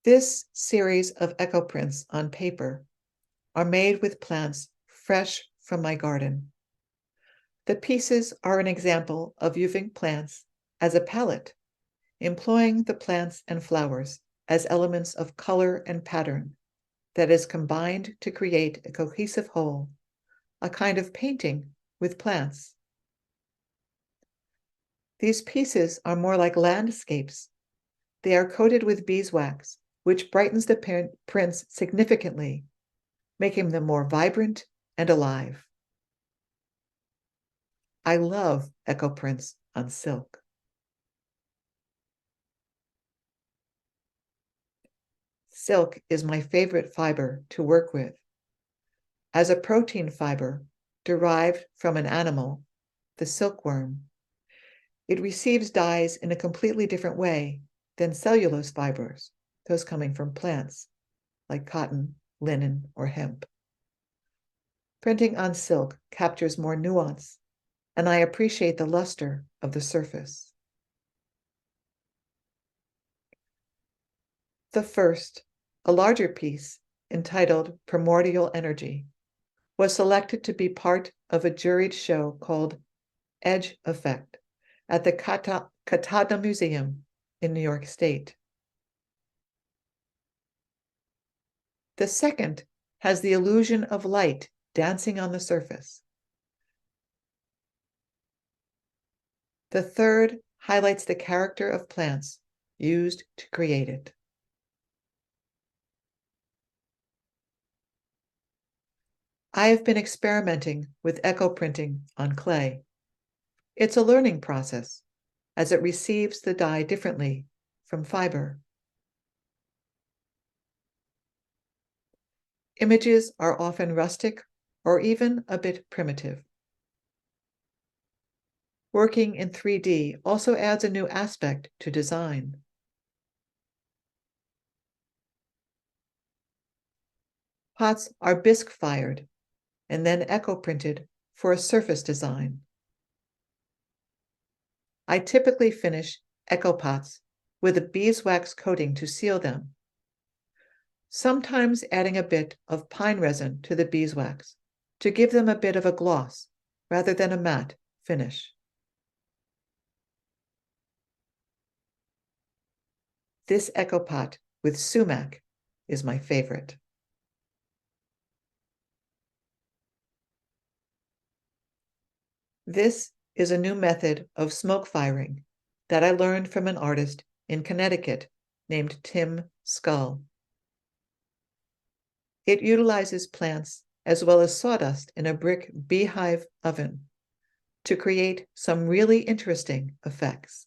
This series of echo prints on paper are made with plants fresh from my garden. The pieces are an example of using plants as a palette, employing the plants and flowers as elements of color and pattern that is combined to create a cohesive whole, a kind of painting with plants. These pieces are more like landscapes. They are coated with beeswax, which brightens the prints significantly, making them more vibrant and alive. I love echo prints on silk. Silk is my favorite fiber to work with. As a protein fiber derived from an animal, the silkworm, it receives dyes in a completely different way than cellulose fibers, those coming from plants, like cotton, linen, or hemp. Printing on silk captures more nuance, and I appreciate the luster of the surface. The first, a larger piece entitled Primordial Energy, was selected to be part of a juried show called Edge Effect at the Katahdin Museum in New York State. The second has the illusion of light dancing on the surface. The third highlights the character of plants used to create it. I have been experimenting with echo printing on clay. It's a learning process, as it receives the dye differently from fiber. Images are often rustic or even a bit primitive. Working in 3D also adds a new aspect to design. Pots are bisque-fired and then echo printed for a surface design. I typically finish echo pots with a beeswax coating to seal them, sometimes adding a bit of pine resin to the beeswax to give them a bit of a gloss rather than a matte finish. This echo pot with sumac is my favorite. This is a new method of smoke firing that I learned from an artist in Connecticut named Tim Scull. It utilizes plants as well as sawdust in a brick beehive oven to create some really interesting effects.